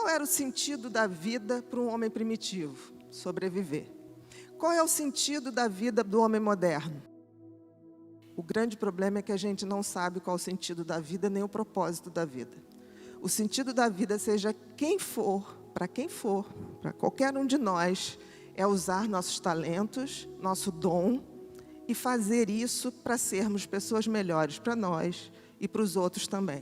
Qual era o sentido da vida para um homem primitivo? Sobreviver. Qual é o sentido da vida do homem moderno? O grande problema é que a gente não sabe qual é o sentido da vida, nem o propósito da vida. O sentido da vida, seja quem for, para qualquer um de nós, é usar nossos talentos, nosso dom, e fazer isso para sermos pessoas melhores para nós e para os outros também.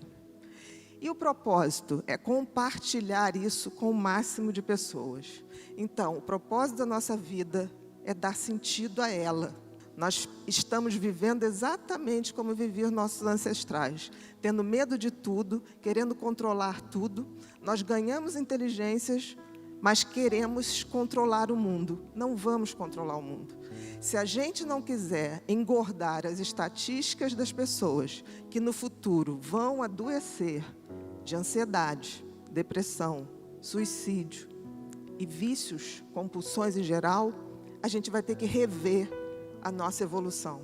E o propósito é compartilhar isso com o máximo de pessoas. Então, o propósito da nossa vida é dar sentido a ela. Nós estamos vivendo exatamente como viviam nossos ancestrais, tendo medo de tudo, querendo controlar tudo. Nós ganhamos inteligências, mas queremos controlar o mundo. Não vamos controlar o mundo. Se a gente não quiser engordar as estatísticas das pessoas que no futuro vão adoecer de ansiedade, depressão, suicídio e vícios, compulsões em geral, a gente vai ter que rever a nossa evolução.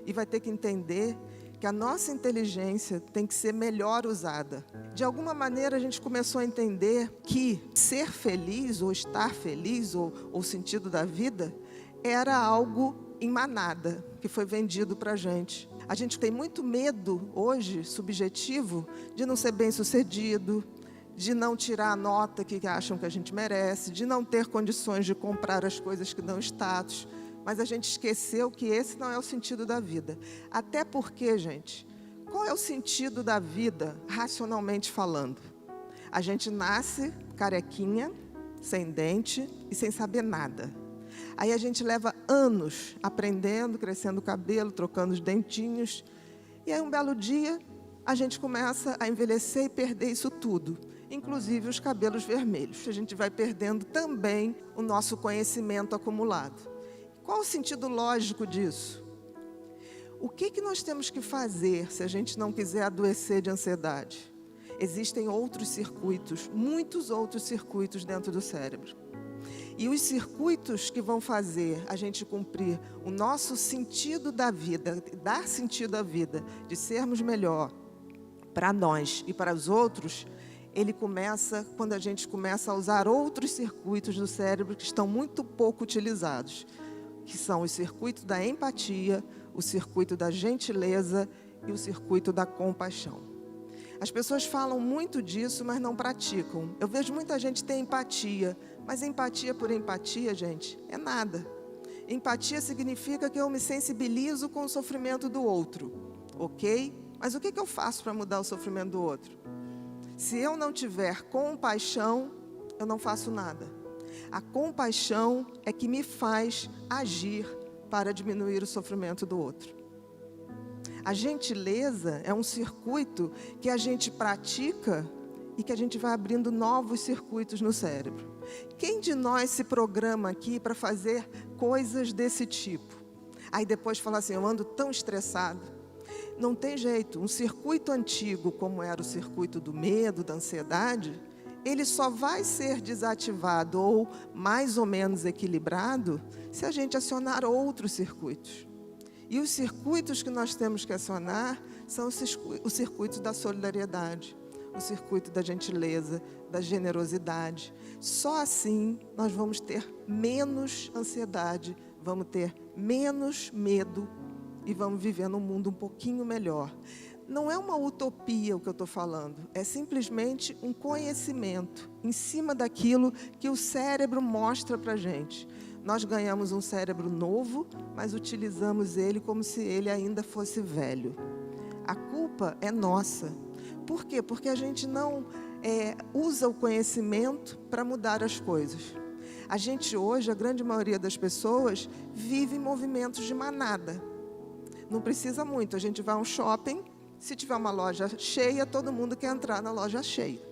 E vai ter que entender que a nossa inteligência tem que ser melhor usada. De alguma maneira, a gente começou a entender que ser feliz, ou estar feliz, ou o sentido da vida, era algo em manada, que foi vendido para a gente. A gente tem muito medo, hoje, subjetivo, de não ser bem-sucedido, de não tirar a nota que acham que a gente merece, de não ter condições de comprar as coisas que dão status. Mas a gente esqueceu que esse não é o sentido da vida. Até porque, gente, qual é o sentido da vida, racionalmente falando? A gente nasce carequinha, sem dente e sem saber nada. Aí a gente leva anos aprendendo, crescendo o cabelo, trocando os dentinhos. E aí um belo dia, a gente começa a envelhecer e perder isso tudo. Inclusive os cabelos vermelhos. A gente vai perdendo também o nosso conhecimento acumulado. Qual o sentido lógico disso? O que nós temos que fazer se a gente não quiser adoecer de ansiedade? Existem outros circuitos, muitos outros circuitos dentro do cérebro. E os circuitos que vão fazer a gente cumprir o nosso sentido da vida, dar sentido à vida, de sermos melhor para nós e para os outros, ele começa quando a gente começa a usar outros circuitos do cérebro que estão muito pouco utilizados, que são os circuitos da empatia, o circuito da gentileza e o circuito da compaixão. As pessoas falam muito disso, mas não praticam. Eu vejo muita gente ter empatia, mas empatia por empatia, gente, é nada. Empatia significa que eu me sensibilizo com o sofrimento do outro, ok? Mas o que eu faço para mudar o sofrimento do outro? Se eu não tiver compaixão, eu não faço nada. A compaixão é que me faz agir para diminuir o sofrimento do outro. A gentileza é um circuito que a gente pratica e que a gente vai abrindo novos circuitos no cérebro. Quem de nós se programa aqui para fazer coisas desse tipo? Aí depois fala assim, eu ando tão estressado. Não tem jeito, um circuito antigo, como era o circuito do medo, da ansiedade, ele só vai ser desativado ou mais ou menos equilibrado se a gente acionar outros circuitos. E os circuitos que nós temos que acionar são os circuitos da solidariedade, o circuito da gentileza, da generosidade. Só assim nós vamos ter menos ansiedade, vamos ter menos medo e vamos viver num mundo um pouquinho melhor. Não é uma utopia o que eu estou falando, é simplesmente um conhecimento em cima daquilo que o cérebro mostra para a gente. Nós ganhamos um cérebro novo, mas utilizamos ele como se ele ainda fosse velho. A culpa é nossa. Por quê? Porque a gente não usa o conhecimento para mudar as coisas. A gente hoje, a grande maioria das pessoas, vive em movimentos de manada. Não precisa muito, a gente vai a um shopping, se tiver uma loja cheia, todo mundo quer entrar na loja cheia.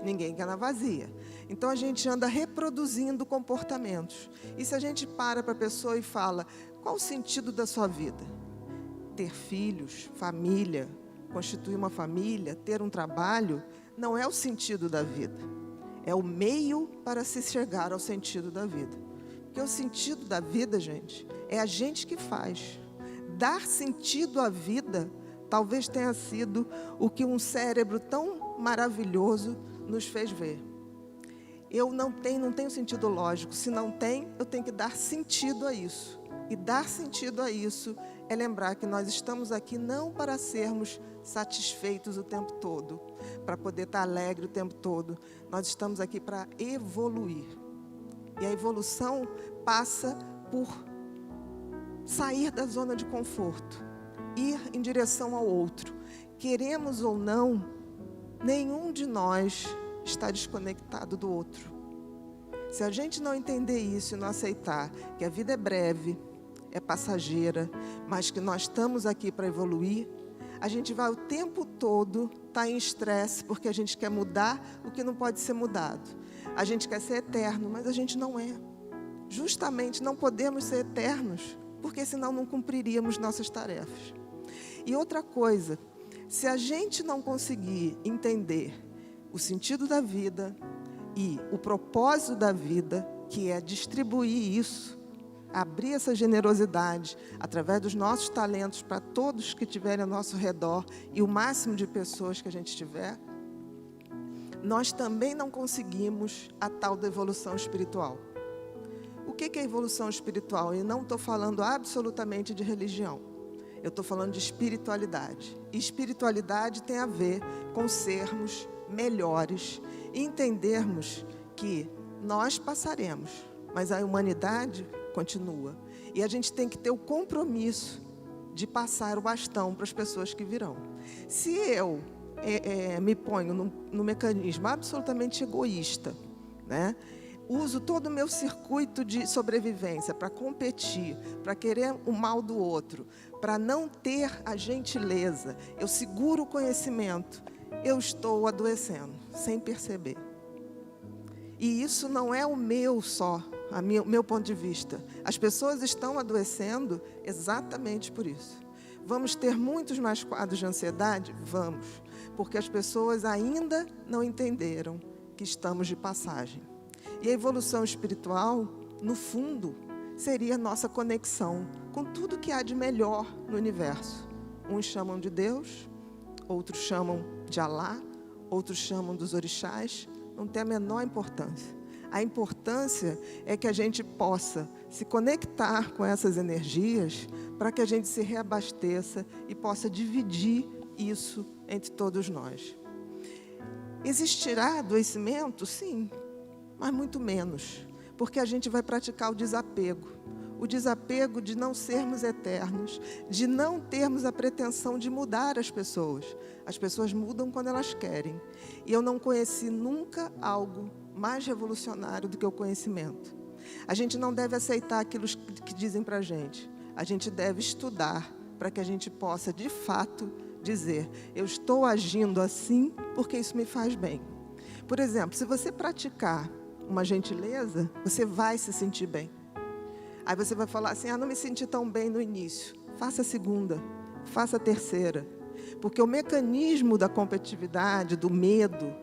Ninguém quer na vazia. Então a gente anda reproduzindo comportamentos. E se a gente para a pessoa e fala, qual o sentido da sua vida? Ter filhos, família, constituir uma família, ter um trabalho, não é o sentido da vida. É o meio para se chegar ao sentido da vida. Porque o sentido da vida, gente, é a gente que faz. Dar sentido à vida talvez tenha sido o que um cérebro tão maravilhoso nos fez ver. não tenho sentido lógico. Se não tem, eu tenho que dar sentido a isso. E dar sentido a isso é lembrar que nós estamos aqui não para sermos satisfeitos o tempo todo, para poder estar alegre o tempo todo. Nós estamos aqui para evoluir. E a evolução passa por sair da zona de conforto, ir em direção ao outro. Queremos ou não, nenhum de nós está desconectado do outro. Se a gente não entender isso e não aceitar que a vida é breve, é passageira, mas que nós estamos aqui para evoluir, a gente vai o tempo todo estar em estresse, porque a gente quer mudar o que não pode ser mudado. A gente quer ser eterno, mas a gente não é. Justamente não podemos ser eternos, porque senão não cumpriríamos nossas tarefas. E outra coisa, se a gente não conseguir entender o sentido da vida e o propósito da vida, que é distribuir isso, abrir essa generosidade através dos nossos talentos para todos que estiverem ao nosso redor e o máximo de pessoas que a gente tiver, nós também não conseguimos a tal da evolução espiritual. O que é evolução espiritual? Eu não estou falando absolutamente de religião. Eu estou falando de espiritualidade. E espiritualidade tem a ver com sermos melhores e entendermos que nós passaremos, mas a humanidade continua. E a gente tem que ter o compromisso de passar o bastão para as pessoas que virão. Se eu me ponho no mecanismo absolutamente egoísta, né? Uso todo o meu circuito de sobrevivência para competir, para querer o mal do outro, para não ter a gentileza, eu seguro o conhecimento, eu estou adoecendo, sem perceber. E isso não é o meu só, o meu ponto de vista. As pessoas estão adoecendo exatamente por isso. Vamos ter muitos mais quadros de ansiedade? Vamos, porque as pessoas ainda não entenderam que estamos de passagem. E a evolução espiritual, no fundo, seria a nossa conexão com tudo que há de melhor no universo. Uns chamam de Deus, outros chamam de Alá, outros chamam dos orixás, não tem a menor importância. A importância é que a gente possa se conectar com essas energias para que a gente se reabasteça e possa dividir isso entre todos nós. Existirá adoecimento? Sim, mas muito menos, porque a gente vai praticar o desapego de não sermos eternos, de não termos a pretensão de mudar as pessoas. As pessoas mudam quando elas querem. E eu não conheci nunca algo mais revolucionário do que o conhecimento. A gente não deve aceitar aquilo que dizem para a gente. A gente deve estudar para que a gente possa, de fato, dizer: eu estou agindo assim porque isso me faz bem. Por exemplo, se você praticar uma gentileza, você vai se sentir bem. Aí você vai falar assim: não me senti tão bem no início. Faça a segunda, faça a terceira. Porque o mecanismo da competitividade, do medo,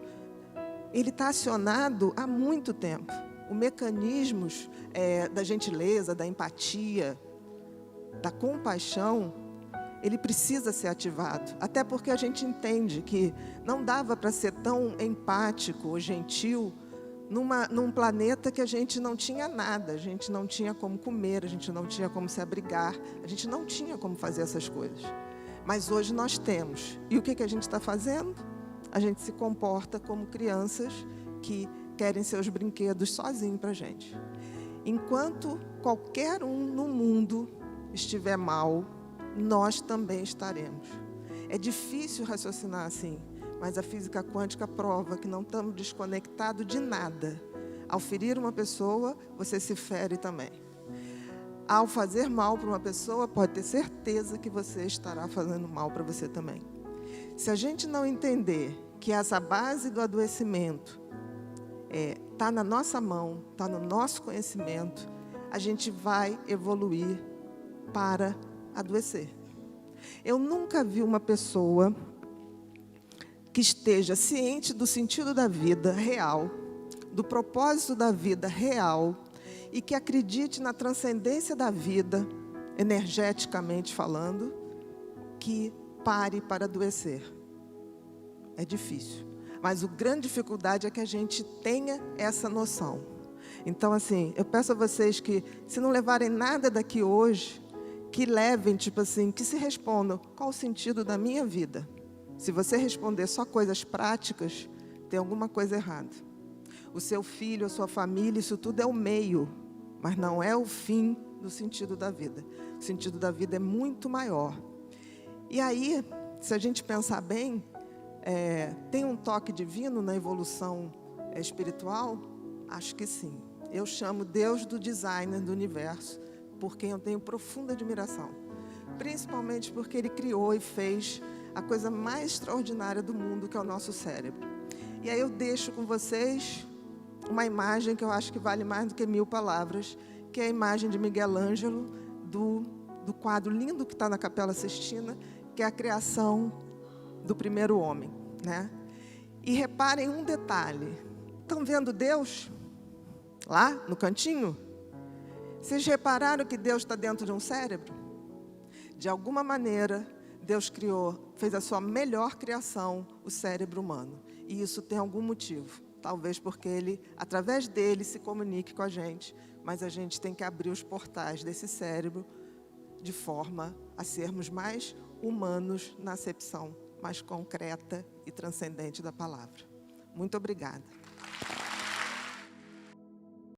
ele está acionado há muito tempo. Os mecanismos da gentileza, da empatia, da compaixão, ele precisa ser ativado. Até porque a gente entende que não dava para ser tão empático ou gentil num planeta que a gente não tinha nada, a gente não tinha como comer, a gente não tinha como se abrigar, a gente não tinha como fazer essas coisas. Mas hoje nós temos. E o que a gente está fazendo? A gente se comporta como crianças que querem seus brinquedos sozinhos para a gente. Enquanto qualquer um no mundo estiver mal, nós também estaremos. É difícil raciocinar assim, mas a física quântica prova que não estamos desconectados de nada. Ao ferir uma pessoa, você se fere também. Ao fazer mal para uma pessoa, pode ter certeza que você estará fazendo mal para você também. Se a gente não entender que essa base do adoecimento está na nossa mão, está no nosso conhecimento, a gente vai evoluir para adoecer. Eu nunca vi uma pessoa que esteja ciente do sentido da vida real, do propósito da vida real, e que acredite na transcendência da vida, energeticamente falando, que pare para adoecer. É difícil. Mas a grande dificuldade é que a gente tenha essa noção. Então, assim, eu peço a vocês que, se não levarem nada daqui hoje, que levem, tipo assim, que se respondam, qual o sentido da minha vida? Se você responder só coisas práticas, tem alguma coisa errada. O seu filho, a sua família, isso tudo é o meio, mas não é o fim do sentido da vida. O sentido da vida é muito maior. E aí, se a gente pensar bem, tem um toque divino na evolução espiritual? Acho que sim. Eu chamo Deus do designer do universo, por quem eu tenho profunda admiração. Principalmente porque Ele criou e fez a coisa mais extraordinária do mundo, que é o nosso cérebro. E aí eu deixo com vocês uma imagem que eu acho que vale mais do que 1000 palavras, que é a imagem de Miguel Ângelo, do quadro lindo que está na Capela Sistina, que é a criação do primeiro homem, né? E reparem um detalhe. Estão vendo Deus lá no cantinho? Vocês repararam que Deus está dentro de um cérebro? De alguma maneira, Deus criou, fez a sua melhor criação, o cérebro humano. E isso tem algum motivo. Talvez porque Ele, através dele, se comunique com a gente. Mas a gente tem que abrir os portais desse cérebro de forma a sermos mais humanos na acepção mais concreta e transcendente da palavra. Muito obrigada.